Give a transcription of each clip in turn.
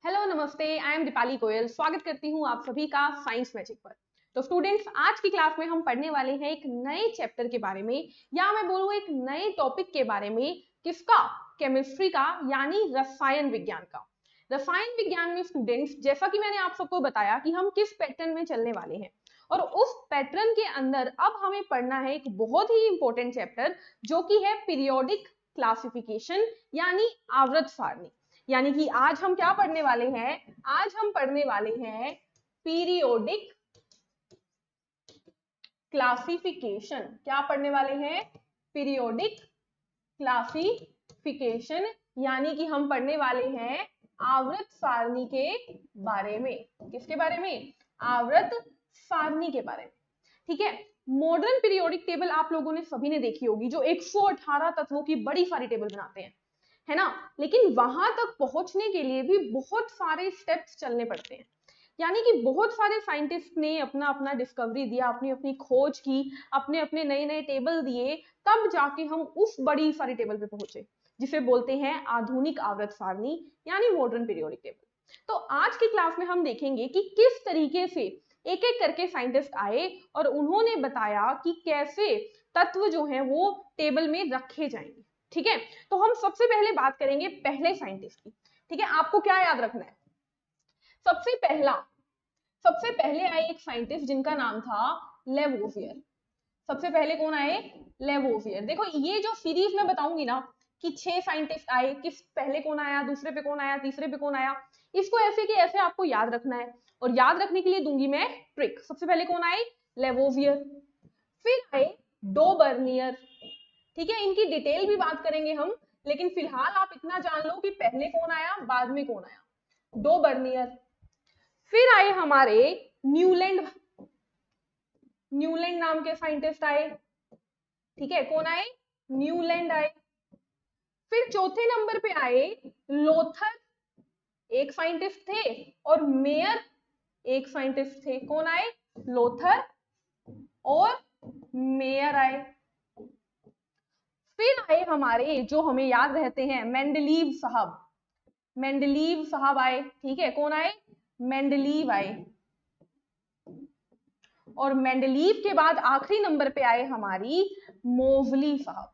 Hello नमस्ते, I am Deepali Goyal. स्वागत करती हूँ आप सभी का साइंस मैजिक पर। तो स्टूडेंट्स, आज की क्लास में हम पढ़ने वाले हैं एक नए चैप्टर के बारे में, या मैं बोलूँ एक नए टॉपिक के बारे में। किसका? केमिस्ट्री का, यानी रसायन विज्ञान का। रसायन विज्ञान में स्टूडेंट्स, जैसा कि मैंने आप सबको बताया कि हम किस पैटर्न में चलने वाले हैं, और उस पैटर्न के अंदर अब हमें पढ़ना है एक बहुत ही इंपॉर्टेंट चैप्टर, जो कि है पीरियोडिक क्लासिफिकेशन, यानी आवर्त सारणी। यानी कि आज हम क्या पढ़ने वाले हैं? आज हम पढ़ने वाले हैं पीरियोडिक क्लासिफिकेशन। क्या पढ़ने वाले हैं? पीरियोडिक क्लासिफिकेशन, यानी कि हम पढ़ने वाले हैं आवर्त सारणी के बारे में। किसके बारे में? आवर्त सारणी के बारे में। ठीक है। मॉडर्न पीरियोडिक टेबल आप लोगों ने सभी ने देखी होगी, जो 118 तत्वों की बड़ी सारी टेबल बनाते हैं, है ना। लेकिन वहां तक पहुंचने के लिए भी बहुत सारे स्टेप्स चलने पड़ते हैं। यानी कि बहुत सारे साइंटिस्ट ने अपना अपना डिस्कवरी दिया, अपनी अपनी खोज की, अपने अपने नए नए टेबल दिए, तब जाके हम उस बड़ी सारी टेबल पे पहुंचे, जिसे बोलते हैं आधुनिक आवर्त सारणी, यानी मॉडर्न पीरियोडिक टेबल। तो आज की क्लास में हम देखेंगे कि किस तरीके से एक एक करके साइंटिस्ट आए और उन्होंने बताया कि कैसे तत्व जो हैं वो टेबल में रखे जाएंगे। ठीक है। तो हम सबसे पहले बात करेंगे पहले साइंटिस्ट की। ठीक है। आपको क्या याद रखना है? सबसे पहले आए एक साइंटिस्ट जिनका नाम था लेवोवियर। सबसे पहले कौन आए? लेवोवियर। देखो, ये जो सीरीज मैं बताऊंगी ना कि 6 साइंटिस्ट आए, किस पहले कौन आया, दूसरे पे कौन आया, तीसरे पे कौन आया, इसको ऐसे के ऐसे आपको याद रखना है। और याद रखने के लिए दूंगी मैं ट्रिक। सबसे पहले कौन आए? लेवोवियर। फिर आए डो बर्नियर। ठीक है। इनकी डिटेल भी बात करेंगे हम, लेकिन फिलहाल आप इतना जान लो कि पहले कौन आया, बाद में कौन आया। डो बर्नियर। फिर आए हमारे न्यूलैंड। न्यूलैंड नाम के साइंटिस्ट आए। ठीक है। कौन आए? न्यूलैंड आए। फिर चौथे नंबर पे आए लोथर, एक साइंटिस्ट थे, और मेयर एक साइंटिस्ट थे। कौन आए? लोथर और मेयर आए। फिर आए हमारे, जो हमें याद रहते हैं, मेंडलीव साहब। मेंडलीव साहब आए। ठीक है। कौन आए? मेंडलीव आए। और मेंडलीव के बाद आखिरी नंबर पे आए हमारी मोवली साहब।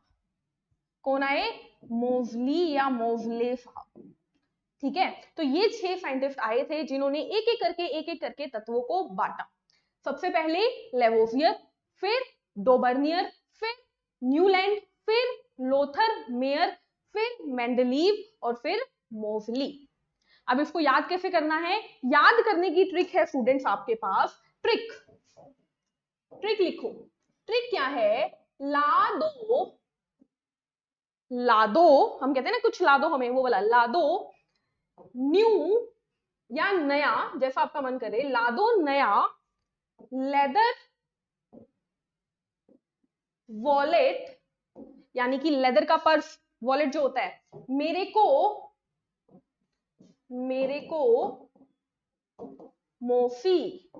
कौन आए? मोवली या मोवले साहब। ठीक है। तो ये 6 साइंटिस्ट आए थे जिन्होंने एक एक करके तत्वों को बांटा। सबसे पहले लेवोवियर, फिर डोबर्नियर, फिर न्यूलैंड, फिर लोथर मेयर, फिर मेंडलीव, और फिर मोवली। अब इसको याद कैसे करना है? याद करने की ट्रिक है स्टूडेंट्स आपके पास। ट्रिक ट्रिक लिखो। ट्रिक क्या है? ला दो, ला दो, हम कहते हैं ना कुछ ला दो हमें, वो वाला ला दो। न्यू या नया, जैसा आपका मन करे, ला दो नया लेदर वॉलेट, यानी कि लेदर का पर्स, वॉलेट जो होता है, मेरे को मोफी।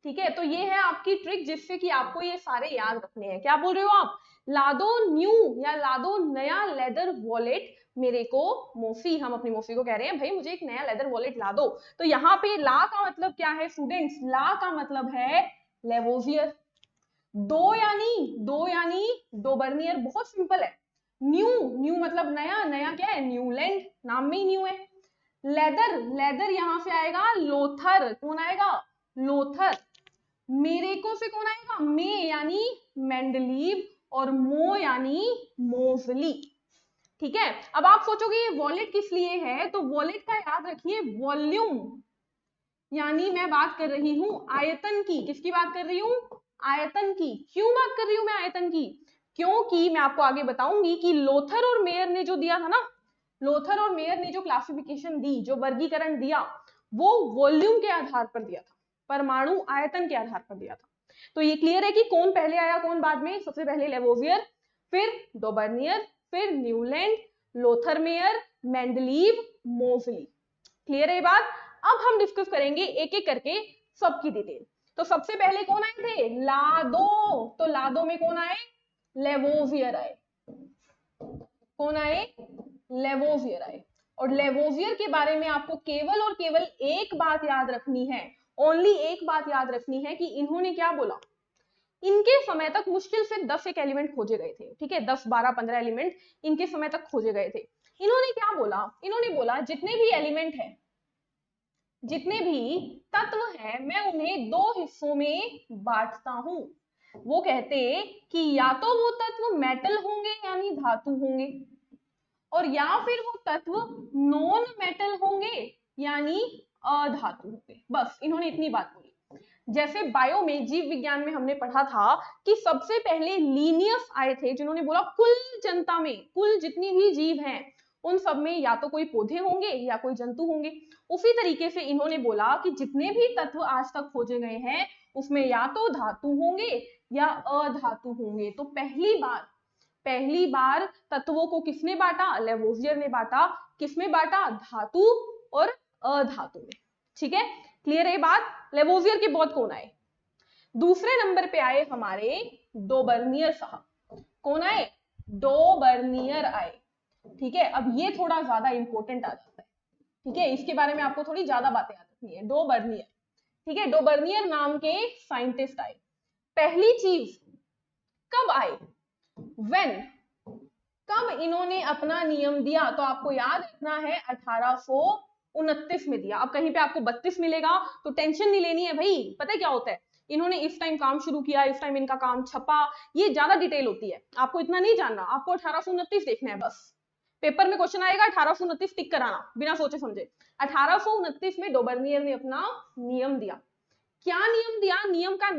ठीक है। तो ये है आपकी ट्रिक, जिससे कि आपको ये सारे याद रखने हैं। क्या बोल रहे हो आप? लादो न्यू या लादो नया लेदर वॉलेट मेरे को मोफी। हम अपनी मोफी को कह रहे हैं, भाई मुझे एक नया लेदर वॉलेट ला दो। तो यहाँ पे ला का मतलब क्या है स्टूडेंट्स? ला का मतलब है लेवोवियर। दो यानी डोबर्नियर। बहुत सिंपल है। न्यू, न्यू मतलब नया, नया क्या है? न्यूलैंड, नाम में ही न्यू है। लेदर, लेदर यहां से आएगा लोथर। कौन आएगा? लोथर। मेरे को से कौन आएगा? मे यानी मेंडलीव, और मो यानी मोवली। ठीक है। अब आप सोचोगे ये वॉलेट किस लिए है, तो वॉलेट का याद रखिए वॉल्यूम, यानी मैं बात कर रही हूं आयतन की। किसकी बात कर रही हूं? आयतन की। क्यों बात कर रही हूं मैं आयतन की? क्योंकि मैं आपको आगे बताऊंगी कि लोथर और मेयर ने जो दिया था ना, लोथर और मेयर ने जो क्लासिफिकेशन दी, जो वर्गीकरण दिया, वो वॉल्यूम के आधार पर दिया था, परमाणु आयतन के आधार पर दिया था। तो ये क्लियर है कि कौन पहले आया कौन बाद में? सबसे पहले लेवोवियर, फिर डोबर्नियर, फिर Newlands, Lothar Meyer, Mendeleev, Moseley. Clear है ये बात? अब हम डिस्कस करेंगे एक एक करके सबकी डिटेल। तो सबसे पहले कौन आए थे? लादो। तो लादो में कौन आए? लेवोवियर आए। कौन आए? लेवोवियर आए। और लेवोजियर के बारे में आपको केवल और केवल एक बात याद रखनी है, ओनली एक बात याद रखनी है कि इन्होंने क्या बोला, इनके समय तक मुश्किल से 10 एक एलिमेंट खोजे गए थे, ठीक है, 10 12 15 एलिमेंट इनके समय तक खोजे गए थे। इन्होंने क्या बोला, इन्होंने बोला जितने भी एलिमेंट है, जितने भी तत्व हैं, मैं उन्हें दो हिस्सों में बांटता हूं। वो कहते कि या तो वो तत्व मेटल होंगे यानी धातु होंगे, और या फिर वो तत्व नॉन मेटल होंगे यानी अधातु होंगे। बस इन्होंने इतनी बात बोली। जैसे बायो में, जीव विज्ञान में हमने पढ़ा था कि सबसे पहले लीनियस आए थे, जिन्होंने बोला कुल जनता में, कुल जितनी भी जीव हैं उन सब में या तो कोई पौधे होंगे या कोई जंतु होंगे। उसी तरीके से इन्होंने बोला कि जितने भी तत्व आज तक खोजे गए हैं उसमें या तो धातु होंगे या अधातु होंगे। तो पहली बार तत्वों को किसने बांटा, लेवोजियर ने बांटा। किसमें बांटा, धातु और अधातु में। ठीक है, क्लियर है बात। लेवोजियर के बहुत कौन आए, दूसरे नंबर पे आए हमारे डोबर्नियर साहब। कौन आए, डोबर्नियर आए। ठीक है, अब ये थोड़ा ज्यादा इंपॉर्टेंट आ जाता है, ठीक है, इसके बारे में आपको थोड़ी ज्यादा बातें याद रखनी है। डोबर्नियर, ठीक है, डोबर्नियर नाम के साइंटिस्ट आए। पहली चीज कब आए, व्हेन, कब इन्होंने अपना नियम दिया, तो आपको याद रखना है 1829 में दिया। अब कहीं पे आपको 32 मिलेगा तो टेंशन नहीं लेनी है भाई, पता है क्या होता है, इन्होंने इस टाइम काम शुरू किया, इस टाइम इनका काम छपा, ये ज्यादा डिटेल होती है, आपको इतना नहीं जानना, आपको 1829 देखना है बस। पेपर में क्वेश्चन आएगा 1829 टिक कराना बिना सोचे समझे। 1829 में डोबर्नियर ने अपना नियम दिया। क्या नियम दिया, नियम का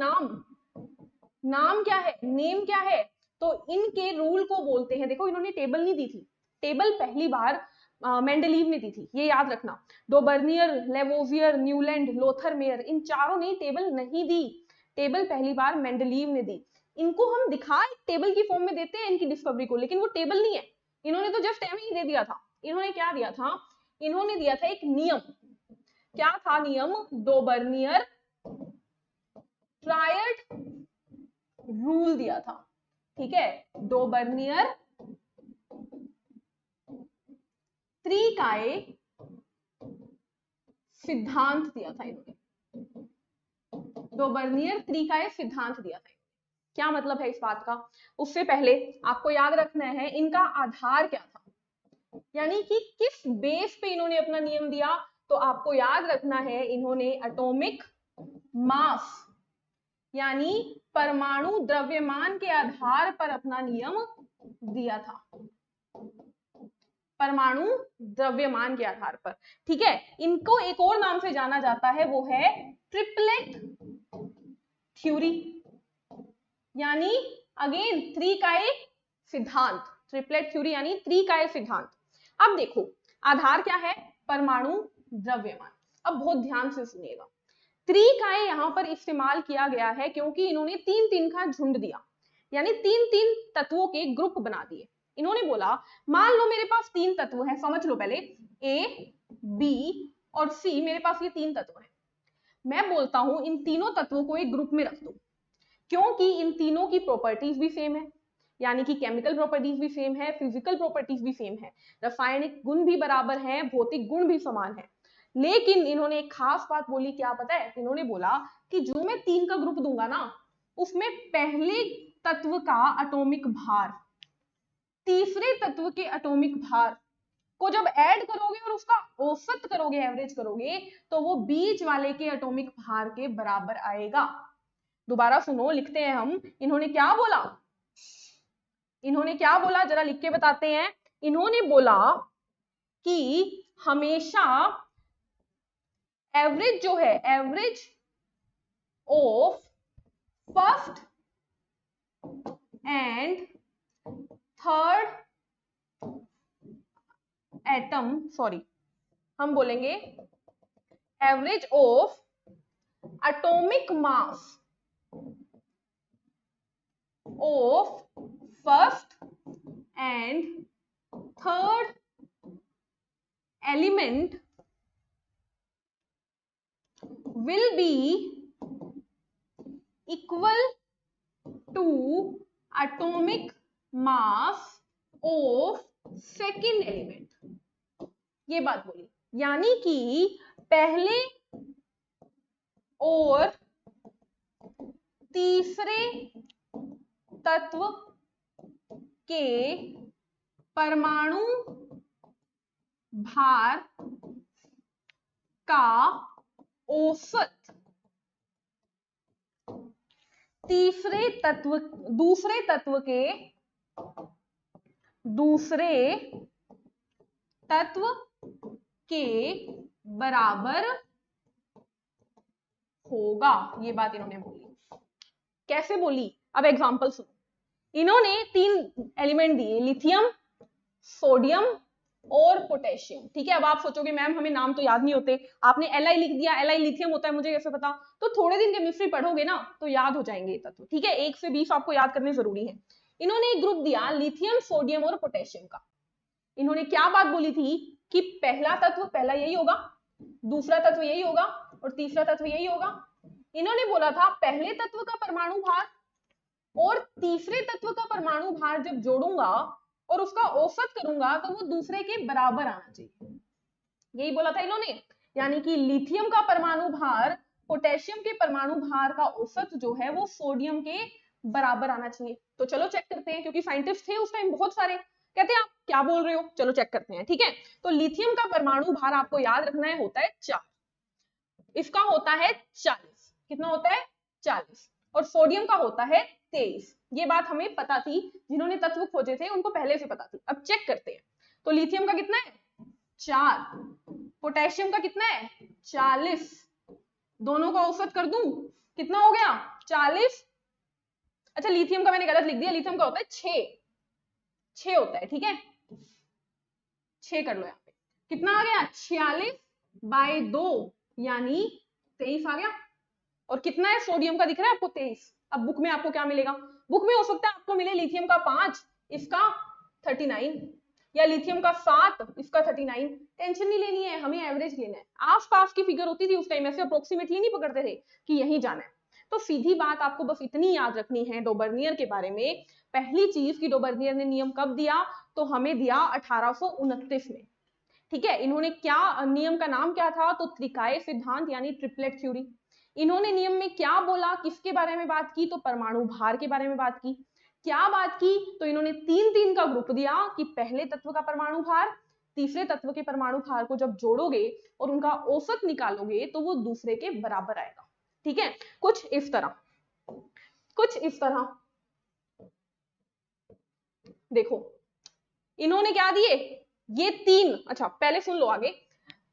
नाम क्या है, नेम क्या है, तो इनके रूल को बोलते हैं, देखो इन्होंने टेबल नहीं दी थी, टेबल पहली बार मेंडलीव ने दी थी, ये याद रखना। डोबर्नियर, लेवोजियर, न्यूलैंड, लोथरमेयर, इन चारों ने टेबल नहीं दी, टेबल पहली बार मेंडलीव ने दी। इनको हम दिखा टेबल की फॉर्म में देते हैं इनकी डिस्कवरी को, लेकिन वो टेबल नहीं है, इन्होंने तो जस्ट एम ही दे दिया था। इन्होंने क्या दिया था, इन्होंने दिया था एक नियम। क्या था नियम, डोबर्नियर ट्रायड रूल दिया था। ठीक है, डोबर्नियर त्रिकाय सिद्धांत दिया था इन्होंने, डोबर्नियर त्रिकाय सिद्धांत दिया था। क्या मतलब है इस बात का, उससे पहले आपको याद रखना है इनका आधार क्या था, यानी कि किस बेस पे इन्होंने अपना नियम दिया। तो आपको याद रखना है इन्होंने एटॉमिक मास यानी परमाणु द्रव्यमान के आधार पर अपना नियम दिया था, परमाणु द्रव्यमान के आधार पर। ठीक है, इनको एक और नाम से जाना जाता है, वो है ट्रिपलेट थ्योरी, यानी अगेन त्रिकाय सिद्धांत, ट्रिपलेट थ्योरी यानी त्रिकाय सिद्धांत। अब देखो आधार क्या है, परमाणु द्रव्यमान। अब बहुत ध्यान से सुनिएगा, त्रिकाय यहां पर इस्तेमाल किया गया है क्योंकि इन्होंने 3-3 का झुंड दिया, यानी 3-3 तत्वों के ग्रुप बना दिए। इन्होंने बोला मान लो मेरे पास 3 तत्व हैं, समझ लो पहले ए, बी और सी, मेरे पास ये 3 तत्व हैं। मैं बोलता हूं इन तीनों तत्वों को एक ग्रुप में रख दो, क्योंकि इन तीनों की प्रॉपर्टीज भी सेम है, यानी कि केमिकल प्रॉपर्टीज भी सेम है, फिजिकल प्रॉपर्टीज भी सेम है, रासायनिक गुण भी बराबर है, भौतिक गुण भी समान है। लेकिन इन्होंने एक खास बात बोली, क्या पता है, इन्होंने बोला कि जो मैं 3 का ग्रुप दूंगा ना, उसमें पहले तत्व का एटॉमिक भार तीसरे तत्व के एटॉमिक भार को जब ऐड करोगे और उसका औसत करोगे, एवरेज करोगे, तो वो बीच वाले के एटॉमिक भार के बराबर आएगा। दोबारा सुनो, लिखते हैं हम, इन्होंने क्या बोला, इन्होंने क्या बोला जरा लिख के बताते हैं। इन्होंने बोला कि हमेशा एवरेज जो है, average of first and third atom, sorry हम बोलेंगे average of atomic mass of first and third element will be equal to atomic mass of second element। ये बात बोली, यानी कि पहले और तीसरे तत्व के परमाणु भार का औसत दूसरे तत्व के बराबर होगा। ये बात इन्होंने बोली। कैसे बोली? अब एग्जांपल सुनो। इन्होंने 3 एलिमेंट दिए, लिथियम, सोडियम और पोटेशियम। ठीक है, अब आप सोचोगे मैम हमें नाम तो याद नहीं होते, आपने Li लिख दिया, Li लिथियम होता है, मुझे कैसे पता? तो थोड़े दिन केमिस्ट्री पढ़ोगे ना तो याद हो जाएंगे ये तत्व। ठीक है, 1 से 20 आपको याद करने जरूरी है। इन्होंने एक ग्रुप दिया लिथियम, सोडियम और पोटेशियम का। इन्होंने क्या बात बोली थी कि पहला तत्व पहला यही होगा, दूसरा तत्व यही होगा और तीसरा तत्व यही होगा। इन्होंने बोला था पहले तत्व का परमाणु भार और तीसरे तत्व का परमाणु भार जब जोड़ूंगा और उसका औसत करूंगा तो वो दूसरे के बराबर आना चाहिए। यही बोला था इन्होंने, यानी कि लिथियम का परमाणु भार पोटेशियम के परमाणु भार का औसत जो है वो सोडियम के बराबर आना चाहिए। तो चलो चेक करते हैं, क्योंकि साइंटिस्ट थे उस टाइम बहुत सारे, कहते हैं आप क्या बोल रहे हो, चलो चेक करते हैं। ठीक है, तो लिथियम का परमाणु भार आपको याद रखना है होता है 4, इसका होता है 40। कितना होता है? 40। और सोडियम का होता है 23। ये बात हमें पता थी, जिन्होंने तत्व खोजे थे उनको पहले से पता थी। अब चेक करते हैं, तो लिथियम का कितना है? 4। पोटेशियम का कितना है? 40। दोनों का औसत कर दूं, कितना हो गया? 40। अच्छा लिथियम का मैंने गलत लिख दिया, लिथियम का होता है 6 होता है। ठीक है, 6 कर लो यहाँ पे। कितना आ गया? 46/2 यानी 23 आ गया। और कितना है सोडियम का? दिख रहा है आपको 23। अब बुक में आपको क्या मिलेगा? बुक में हो सकता है आपको मिले लिथियम का 5, इसका 39, या लिथियम का 7, इसका 39। टेंशन नहीं लेनी है, हमें एवरेज लेना है। आसपास की फिगर होती थी उस टाइम, ऐसे अप्रोक्सीमेटली नहीं पकड़ते थे कि यही जाना है। तो सीधी बात आपको बस इतनी याद रखनी है डोबर्नियर के बारे में। पहली चीज की डोबर्नियर ने नियम कब दिया? तो हमें दिया 1829 में। ठीक है, इन्होंने क्या नियम का नाम क्या था? तो त्रिकाय सिद्धांत यानी ट्रिपलेट थ्योरी। इन्होंने नियम में क्या बोला, किसके बारे में बात की? तो परमाणु भार के बारे में बात की। क्या बात की? तो इन्होंने 3 का ग्रुप दिया कि पहले तत्व का परमाणु भार तीसरे तत्व के परमाणु भार को जब जोड़ोगे और उनका औसत निकालोगे तो वो दूसरे के बराबर आएगा। ठीक है, कुछ इस तरह देखो इन्होंने क्या दिए, ये 3। अच्छा पहले सुन लो आगे,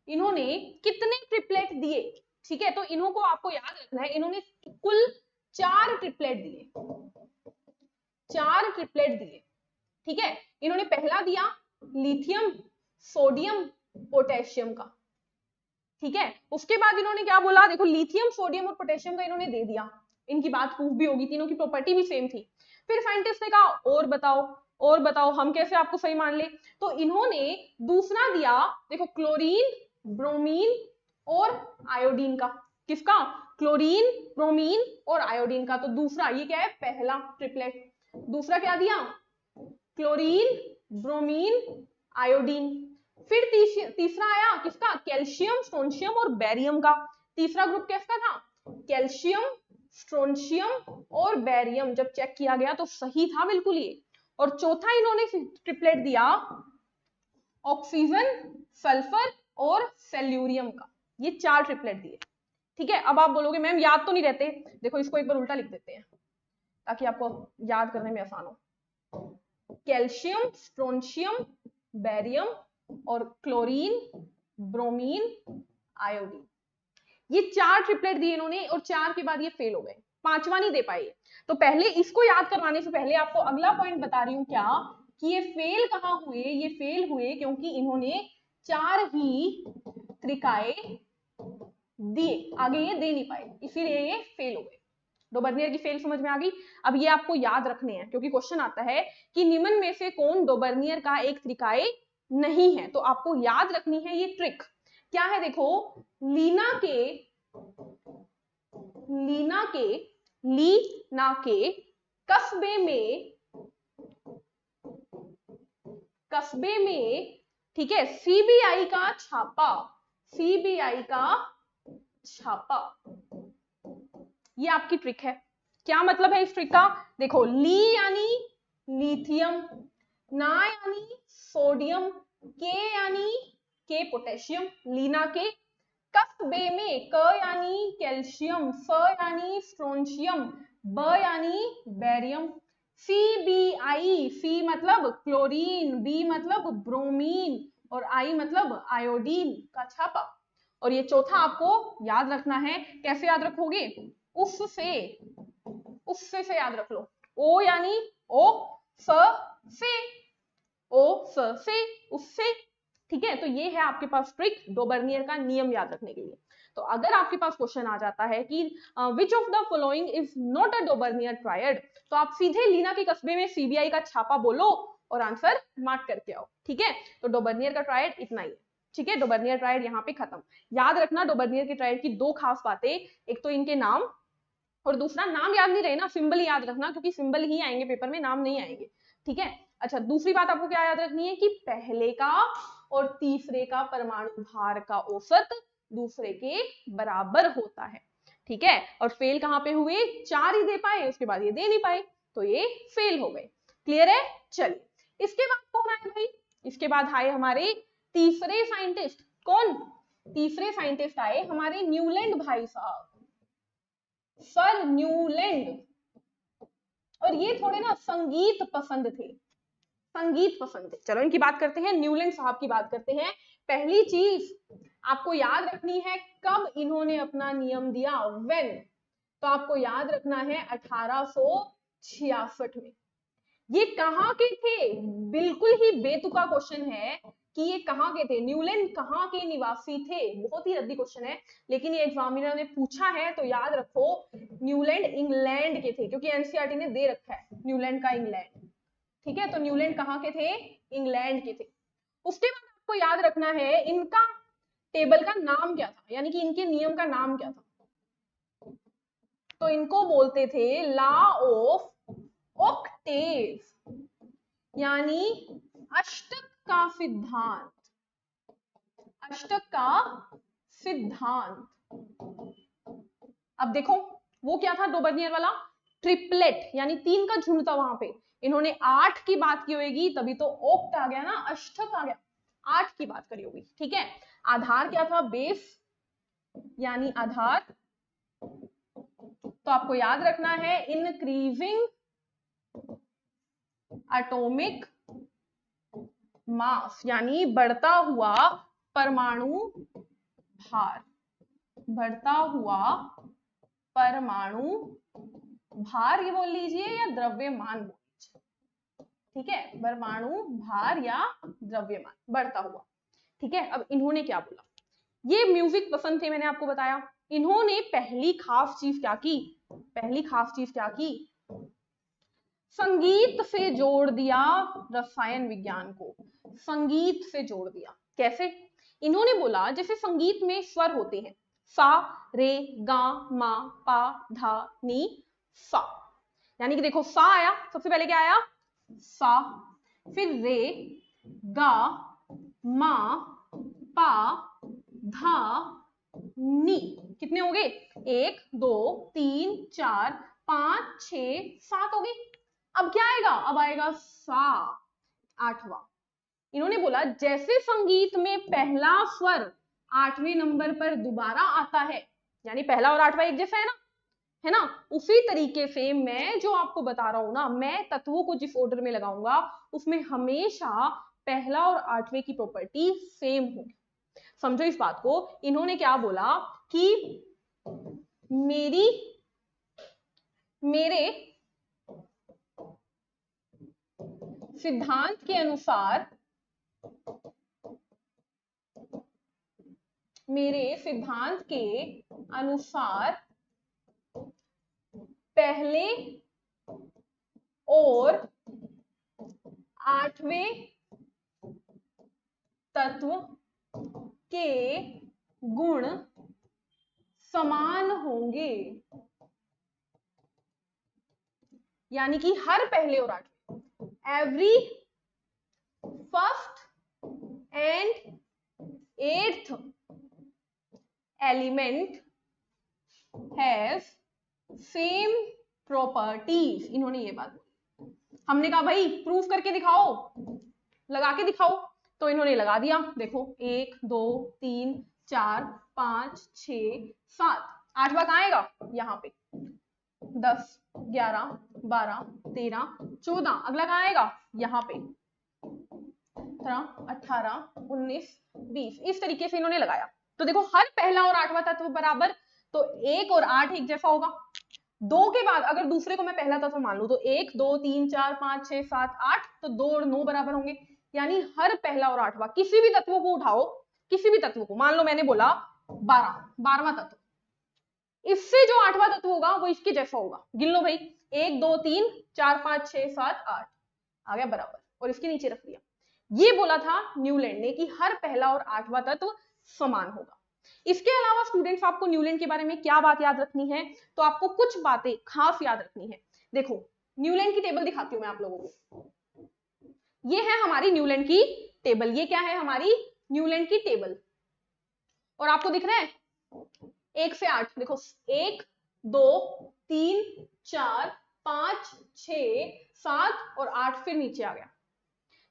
इन्होंने कितने ट्रिपलेट दिए? ठीक है, तो इनको आपको याद रखना है, इन्होंने कुल 4 ट्रिपलेट दिए। 4 ट्रिपलेट दिए। ठीक है, इन्होंने पहला दिया लिथियम, सोडियम, पोटेशियम का। ठीक है, उसके बाद इन्होंने क्या बोला? देखो लिथियम, सोडियम और पोटेशियम का इन्होंने दे दिया, इनकी बात प्रूफ भी होगी, तीनों की प्रॉपर्टी भी सेम थी। फिर साइंटिस्ट ने कहा और बताओ हम कैसे आपको सही मान ले? तो इन्होंने दूसरा दिया, देखो क्लोरीन, ब्रोमीन और आयोडीन का। किसका? क्लोरीन, ब्रोमीन और आयोडीन का। तो दूसरा, ये क्या है? पहला ट्रिपलेट। दूसरा क्या दिया? Chlorine, bromine, iodine. फिर तीसरा आया किसका? कैल्शियम, स्ट्रोंशियम और बेरियम का। तीसरा ग्रुप किसका था? कैल्शियम, स्ट्रोंशियम और बेरियम। जब चेक किया गया तो सही था बिल्कुल ये। और चौथा इन्होंने ट्रिपलेट दिया ऑक्सीजन, सल्फर और सेल्यूरियम का। ये 4 ट्रिपलेट दिए। ठीक है, अब आप बोलोगे मैम याद तो नहीं रहते। देखो इसको एक बार उल्टा लिख देते हैं ताकि आपको याद करने में आसान हो। कैल्शियम, स्ट्रोंशियम, बेरियम और क्लोरीन, ब्रोमीन, आयोडीन। ये 4 ट्रिपलेट दिए इन्होंने और 4 के बाद ये फेल हो गए, 5वां नहीं दे पाए। तो पहले इसको याद करवाने से पहले आपको अगला पॉइंट बता रही हूं क्या, कि ये फेल कहां हुए? ये फेल हुए क्योंकि इन्होंने 4 ही त्रिकाए दिए, आगे ये दे नहीं पाए, इसीलिए ये फेल हो गए। डोबर्नियर की फेल समझ में आ गई? अब ये आपको याद रखने हैं क्योंकि क्वेश्चन आता है कि निम्न में से कौन डोबर्नियर का एक त्रिकाय नहीं है। तो आपको याद रखनी है ये ट्रिक। क्या है? देखो लीना के कस्बे में ठीक है, सीबीआई का छापा, सीबीआई का छापा, ये आपकी ट्रिक है। क्या मतलब है इस ट्रिक का? देखो, ली यानी लिथियम, ना यानी सोडियम, के यानी के पोटेशियम, लीना के, कस्बे में क यानी कैल्शियम, फ यानी स्ट्रोंशियम, ब यानी बैरियम, सीबीआई, सी मतलब क्लोरीन, बी मतलब ब्रोमीन और आई मतलब आयोडीन का छापा। और ये चौथा आपको याद रखना है। कैसे याद रखोगे? उससे, उससे से याद रख लो। ओ यानी ओ, फ से, ओ फ से, उससे। ठीक है, तो ये है आपके पास ट्रिक डोबर्नियर का नियम याद रखने के लिए। तो अगर आपके पास क्वेश्चन आ जाता है कि which of the following is not a Dobereiner triad, तो आप सीधे लीना के कस्बे में सीबीआई का छापा बोलो और आंसर मार्क करके आओ। ठीक है, तो डोबर्नियर का ट्रायड इतना ही है। ठीक है, डोबर्नियर ट्रायड यहाँ पे खत्म। याद रखना डोबर्नियर के ट्रायड की दो खास बातें, एक तो इनके नाम, और दूसरा नाम याद नहीं रहे ना, सिंबल याद रखना, क्योंकि सिंबल ही आएंगे पेपर में, नाम नहीं आएंगे। ठीक है, अच्छा दूसरी बात आपको क्या याद रखनी है कि पहले का और तीसरे का परमाणु भार का औसत दूसरे के बराबर होता है। ठीक है, और फेल कहां पे हुए? 4 ही दे पाए, उसके बाद ये दे नहीं पाए, तो ये फेल हो गए। क्लियर है? चलिए, इसके बाद कौन आए भाई? इसके बाद आए हमारे तीसरे साइंटिस्ट। कौन? तीसरे साइंटिस्ट आए हमारे न्यूलैंड भाई साहब, सर न्यूलैंड। और ये थोड़े ना संगीत पसंद थे, संगीत पसंद थे। चलो इनकी बात करते हैं, न्यूलैंड साहब की बात करते हैं। पहली चीज आपको याद रखनी है, कब इन्होंने अपना नियम दिया? व्हेन। तो आपको याद रखना है 1866 में। ये कहाँ के थे? बिल्कुल ही बेतुका क्वेश्चन है कि ये कहाँ के थे, न्यूलैंड कहाँ के निवासी थे। बहुत ही रद्दी क्वेश्चन है, लेकिन ये एग्जामिनर ने पूछा है तो याद रखो न्यूलैंड इंग्लैंड के थे, क्योंकि एनसीईआरटी ने दे रखा है न्यूलैंड का इंग्लैंड। ठीक है, तो न्यूलैंड कहाँ के थे? इंग्लैंड के थे। उसके बाद आपको याद रखना है इनका टेबल का नाम क्या था, यानी कि इनके नियम का नाम क्या था। तो इनको बोलते थे लॉ ऑफ ऑक्टेव, यानी अष्टक का सिद्धांत, अष्टक का सिद्धांत। अब देखो वो क्या था डोबर्नियर वाला? ट्रिपलेट, यानी 3 का झुंड था वहां पे। इन्होंने 8 की बात की होगी, तभी तो ओक्ट आ गया ना, अष्टक आ गया, 8 की बात करी होगी। ठीक है, आधार क्या था? बेस, यानी आधार। तो आपको याद रखना है इंक्रीजिंग एटॉमिक मास, यानी बढ़ता हुआ परमाणु भार, बढ़ता हुआ परमाणु भार ये बोल लीजिए या द्रव्यमान बोल लीजिए। ठीक है, परमाणु भार या द्रव्यमान बढ़ता हुआ। ठीक है, अब इन्होंने क्या बोला? ये म्यूजिक पसंद थे, मैंने आपको बताया। इन्होंने पहली खास चीज क्या की? पहली खास चीज क्या की? संगीत से जोड़ दिया रसायन विज्ञान को, संगीत से जोड़ दिया। कैसे? इन्होंने बोला जैसे संगीत में स्वर होते हैं, सा, रे, गा, मा, पा, धा, नी, सा। यानी कि देखो सा आया, सबसे पहले क्या आया? सा, फिर रे, गा, मा, पा, धा, नी। कितने हो गए? 1 2 3 4 5 6 7 हो गए। अब क्या आएगा? अब आएगा सा, 8वां। इन्होंने बोला जैसे संगीत में पहला स्वर 8वें नंबर पर दोबारा आता है, यानी पहला और 8वां एक जैसा है ना, उसी तरीके से मैं जो आपको बता रहा हूं ना, मैं तत्वों को जिस ऑर्डर में लगाऊंगा उसमें हमेशा पहला और 8वें की प्रॉपर्टी सेम होगी। समझो इस बात को। इन्होंने क्या बोला कि मेरे सिद्धांत के अनुसार, मेरे सिद्धांत के अनुसार पहले और 8वें तत्व के गुण समान होंगे, यानी कि हर पहले और 8वें, every first and eighth element has same properties. इन्होंने ये बात बोली, हमने कहा भाई प्रूफ करके दिखाओ, लगा के दिखाओ, तो इन्होंने लगा दिया। देखो 1 2 3 4 5 6 7, आठवां कहाँ आएगा, यहाँ पे 10 11 12 13 14, अगला कहाँ आएगा, यहाँ पे 18 19 20। इस तरीके से इन्होंने लगाया। तो देखो हर पहला और आठवां तत्व बराबर, तो 1 और 8 एक जैसा होगा। 2 के बाद अगर दूसरे को मैं पहला तत्व मान लूं तो 1 2 3 4 5 6 7 8, तो 2 और 9 बराबर होंगे। यानी हर पहला और आठवां किसी भी तत्व को उठाओ, किसी भी तत्व को, मान लो मैंने बोला 12वां तत्व, इससे जो आठवां तत्व होगा वो इसके जैसा होगा। गिन लो भाई, 1 2 3 4 5 6 7 8, आ गया बराबर, और इसके नीचे रख दिया। ये बोला था न्यूलैंड ने कि हर पहला और आठवां तत्व समान होगा। इसके अलावा स्टूडेंट्स आपको न्यूलैंड के बारे में क्या बात याद रखनी है, तो आपको कुछ बातें खास याद रखनी है। देखो न्यूलैंड की टेबल दिखाती हूं मैं आप लोगों को। ये है हमारी न्यूलैंड की टेबल, ये क्या है हमारी न्यूलैंड की टेबल, और आपको दिख रहा है 1 से 8, देखो 1 2 3 4 5 6 7 और 8 फिर नीचे आ गया,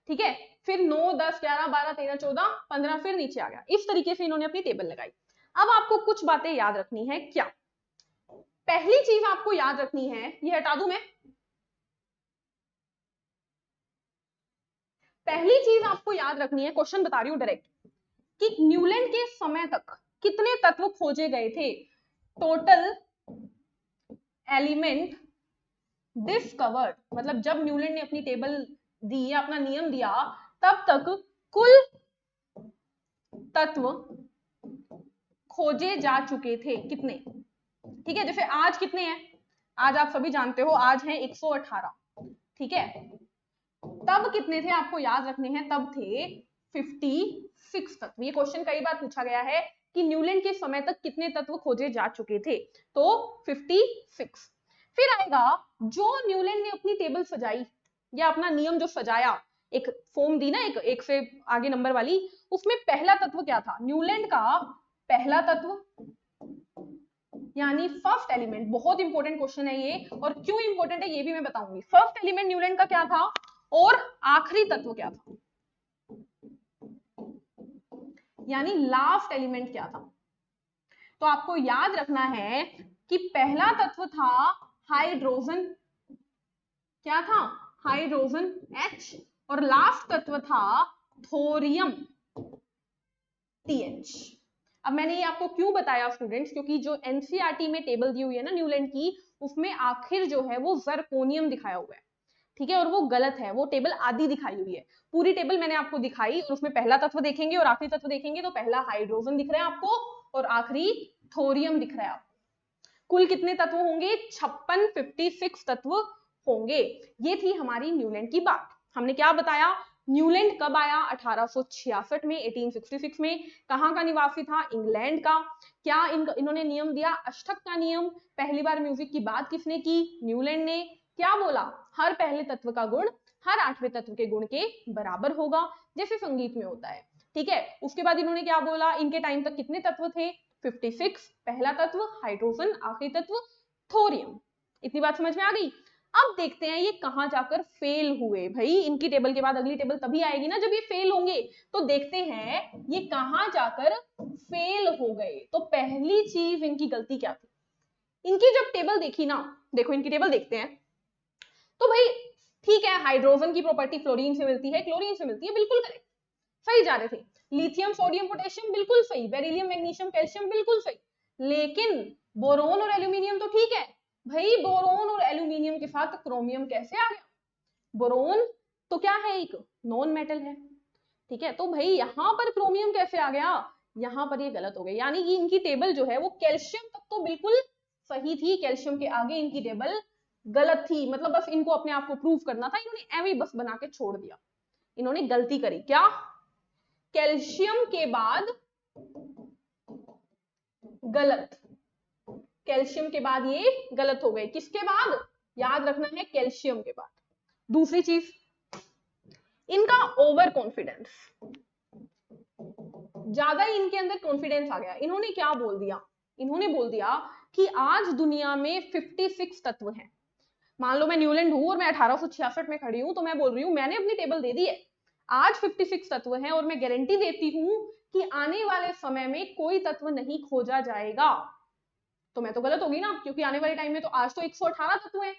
ठीक है, फिर 9 10 11 12 13 14 15 फिर नीचे आ गया। इस तरीके से इन्होंने अपनी टेबल लगाई। अब आपको कुछ बातें याद रखनी है। क्या पहली चीज आपको याद रखनी है, ये हटा दूं मैं, पहली चीज आपको याद रखनी है, क्वेश्चन बता रही हूं डायरेक्ट, कि न्यूलैंड के समय तक कितने तत्व खोजे गए थे। टोटल एलिमेंट डिस्कवर्ड, मतलब जब न्यूलैंड ने अपनी टेबल दी, अपना नियम दिया, तब तक कुल तत्व खोजे जा चुके थे कितने, ठीक है। जैसे आज कितने हैं, आज आप सभी जानते हो आज हैं 118, ठीक है। तब कितने थे आपको याद रखने हैं, तब थे 56 तत्व। ये क्वेश्चन कई बार पूछा गया है कि न्यूलैंड के समय तक कितने तत्व खोजे जा चुके थे, तो 56। फिर आएगा जो न्यूलैंड ने अपनी टेबल सजाई या अपना नियम जो सजाया, एक फॉर्म दी ना, एक से आगे नंबर वाली, उसमें पहला तत्व क्या था, न्यूलैंड का पहला तत्व यानी फर्स्ट एलिमेंट। बहुत इंपॉर्टेंट क्वेश्चन है ये, और क्यों इंपॉर्टेंट है ये भी मैं बताऊंगी। फर्स्ट एलिमेंट न्यूलैंड का क्या था और आखिरी तत्व क्या था, यानी लास्ट एलिमेंट क्या था। तो आपको याद रखना है कि पहला तत्व था हाइड्रोजन, क्या था, हाइड्रोजन H, और लास्ट तत्व था थोरियम TH। अब मैंने ये आपको क्यों बताया स्टूडेंट्स, क्योंकि जो एनसीईआरटी में टेबल दी हुई है ना न्यूलैंड की, उसमें आखिर जो है वो जरकोनियम दिखाया हुआ है, ठीक है, और वो गलत है, वो टेबल आधी दिखाई हुई है। पूरी टेबल मैंने आपको दिखाई और उसमें पहला तत्व देखेंगे और आखिरी तत्व देखेंगे, तो पहला हाइड्रोजन दिख रहा है आपको और आखिरी थोरियम दिख रहा है आपको। कुल कितने तत्व होंगे, 56 तत्व होंगे। ये थी हमारी न्यूलैंड की बात। हमने क्या बताया, न्यूलैंड कब आया, 1866 में, 1866 में। कहाँ का निवासी था, इंग्लैंड का। क्या इन्होंने नियम दिया, अष्टक का नियम। पहली बार म्यूजिक की बात किसने की, न्यूलैंड ने। क्या बोला, हर पहले तत्व का गुण हर आठवें तत्व के गुण के बराबर होगा, जैसे संगीत में होता है, ठीक है। उसके बाद इन्होंने क्या बोला, इनके टाइम तक कितने तत्व थे, 56, पहला तत्व हाइड्रोजन, आखिरी तत्व थोरियम। इतनी बात समझ में आ गई। अब देखते हैं ये कहां जाकर फेल हुए। भाई इनकी टेबल के बाद अगली टेबल तभी आएगी ना जब ये फेल होंगे, तो देखते हैं ये कहां जाकर फेल हो गए। तो पहली चीज इनकी गलती क्या थी, इनकी जब टेबल देखी ना, देखो इनकी टेबल देखते हैं, तो भाई ठीक है, हाइड्रोजन की प्रॉपर्टी फ्लोरीन से मिलती है, क्लोरीन से मिलती है, बिल्कुल करेक्ट, सही जा रहे थे। लिथियम सोडियम पोटेशियम बिल्कुल सही, बेरिलियम मैग्नीशियम कैल्शियम बिल्कुल सही, लेकिन बोरोन और एल्यूमिनियम तो ठीक है। भाई बोरोन और एल्यूमिनियम के साथ क्रोमियम कैसे आ गया, बोरोन तो क्या है, एक नॉन मेटल है, ठीक है। तो भाई यहां पर क्रोमियम कैसे आ गया, यहां पर ये गलत हो गई। यानी कि इनकी टेबल जो है वो कैल्शियम तक तो बिल्कुल सही थी, कैल्शियम के आगे इनकी टेबल गलत थी। मतलब बस इनको अपने आप को प्रूव करना था, इन्होंने एवं बस बना के छोड़ दिया। इन्होंने गलती करी, क्या, कैल्शियम के बाद गलत, कैल्शियम के बाद ये गलत हो गए। किसके बाद, याद रखना है कैल्शियम के बाद। दूसरी चीज, इनका ओवर कॉन्फिडेंस, ज्यादा ही इनके अंदर कॉन्फिडेंस आ गया। इन्होंने क्या बोल दिया, इन्होंने बोल दिया कि आज दुनिया में 56 तत्व हैं। मान लो मैं न्यूलैंड हूं और मैं 1866 में खड़ी हूं, तो मैं बोल रही हूं, मैंने अपनी टेबल दे दी है, आज 56 तत्व हैं और मैं गारंटी देती हूं कि आने वाले समय में कोई तत्व नहीं खोजा जाएगा। तो मैं तो गलत होगी ना, क्योंकि आने वाले टाइम में तो आज तो 118 तत्व हैं,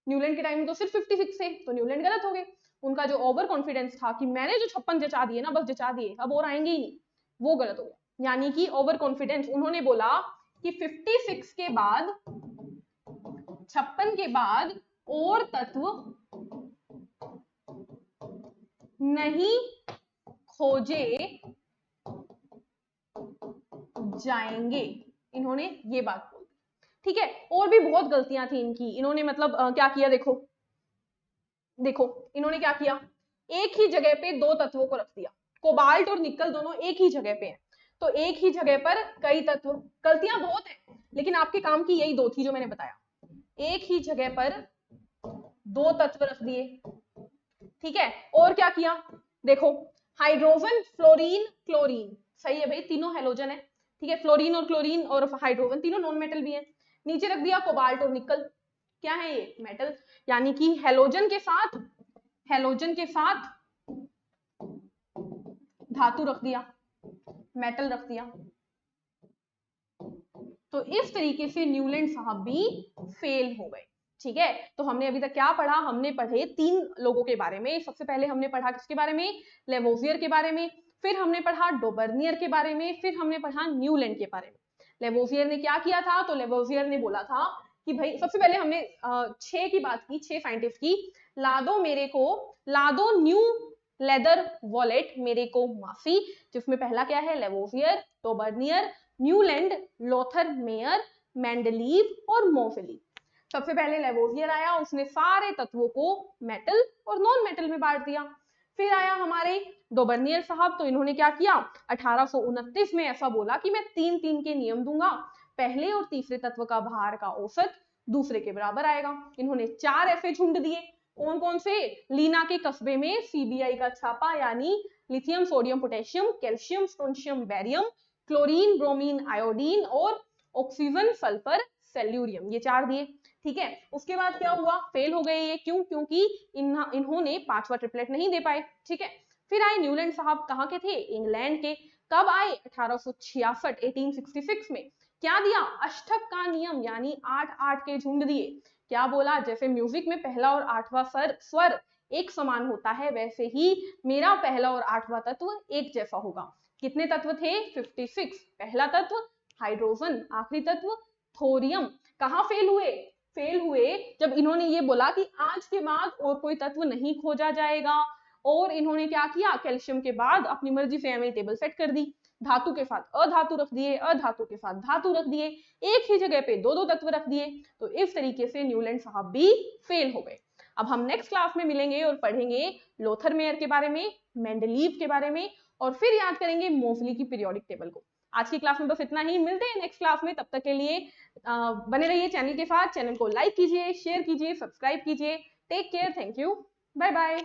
न्यूलैंड के टाइम में तो सिर्फ 56 थे, तो न्यूलैंड गलत हो गए। उनका जो ओवर कॉन्फिडेंस था कि मैंने जो 56 जचा दिए ना, बस जचा दिए, अब और आएंगे ही नहीं, वो गलत हो गया। यानी कि ओवर कॉन्फिडेंस, उन्होंने बोला कि 56 के बाद, 56 के बाद और तत्व नहीं खोजे जाएंगे, इन्होंने ये बात बोली। ठीक है, और भी बहुत गलतियां थी इनकी। इन्होंने मतलब क्या किया, देखो देखो इन्होंने क्या किया, एक ही जगह पे दो तत्वों को रख दिया, कोबाल्ट और निकल दोनों एक ही जगह पे हैं, तो एक ही जगह पर कई तत्व। गलतियां बहुत हैं, लेकिन आपके काम की यही दो थी जो मैंने बताया, एक ही जगह पर दो तत्व रख दिए। ठीक है, और क्या किया, देखो हाइड्रोजन, फ्लोरीन, क्लोरीन, सही है भाई, तीनों हेलोजन है। ठीक है, फ्लोरीन और क्लोरीन और हाइड्रोजन तीनों नॉन मेटल भी है। नीचे रख दिया कोबाल्ट और निकल, क्या है ये, मेटल। यानी कि हेलोजन के साथ धातु रख दिया, मेटल रख दिया। तो इस तरीके से न्यूलैंड साहब भी फेल हो गए। ठीक है, तो हमने अभी तक क्या पढ़ा, हमने पढ़े 3 लोगों के बारे में। सबसे पहले हमने पढ़ा किसके बारे में, लेवोजियर के बारे में, फिर हमने पढ़ा डोबर्नियर के बारे में, फिर हमने पढ़ा न्यूलैंड के बारे में। लेवोजियर ने क्या किया था, तो लेवोजियर ने बोला था कि भाई, सबसे पहले हमने 6 की बात की, 6 साइंटिस्ट की, ला दो न्यू लेदर वॉलेट मेरे को माफी, जिसमें पहला क्या है, Lavoisier, Dobereiner, Newlands, Lothar Meyer, Mendeleev और मोफेली। सबसे पहले लेवोजियर आया, उसने सारे तत्वों को मेटल और नॉन मेटल में बांट दिया। फिर आया हमारे डोबर्नियर साहब, तो इन्होंने क्या किया, 1829 में ऐसा बोला कि मैं 3-3 के नियम दूंगा, पहले और तीसरे तत्व का भार का औसत दूसरे के बराबर आएगा। इन्होंने 4 ऐसे झुंड दिए, कौन कौन से, लीना के कस्बे में सीबीआई का छापा, यानी lithium, sodium, potassium, calcium, strontium, barium, chlorine, bromine, iodine और ऑक्सीजन, सल्फर, सेल्यूरियम, ये 4 दिए। ठीक है, उसके बाद क्या हुआ, फेल हो गए ये, क्यों, क्योंकि इन्होंने 5वां ट्रिपलेट नहीं दे पाए। ठीक है, फिर आए न्यूलैंड साहब, कहाँ के थे, इंग्लैंड के। कब आए, 1866 में। क्या दिया, अष्टक का नियम, यानी 8-8 के झुंड दिए। क्या बोला, जैसे म्यूजिक में पहला और 8वां स्वर एक समान होता है, वैसे ही मेरा पहला और 8वां तत्व एक जैसा होगा। कितने तत्व थे, 56। पहला तत्व हाइड्रोजन, आखिरी तत्व थोरियम। कहाँ फेल हुए, जब इन्होंने ये बोला कि आज के बाद और कोई तत्व नहीं खोजा जाएगा, और इन्होंने क्या किया, कैल्शियम के बाद अपनी मर्जी से एमआई टेबल सेट कर दी, धातु के साथ अधातु रख दिए, अधातु के साथ धातु रख दिए, एक ही जगह पे दो तत्व रख दिए। तो इस तरीके से न्यूलैंड साहब भी फेल हो गए। अब हम नेक्स्ट क्लास में मिलेंगे और पढ़ेंगे लोथर मेयर के बारे में, मेंडलीव के बारे में, और फिर याद करेंगे मोफली की पीरियोडिक टेबल को। आज की क्लास में बस इतना ही, मिलते हैं नेक्स्ट क्लास में, तब तक के लिए बने रहिए चैनल के साथ। चैनल को लाइक कीजिए, शेयर कीजिए, सब्सक्राइब कीजिए। Take care, thank you, bye bye.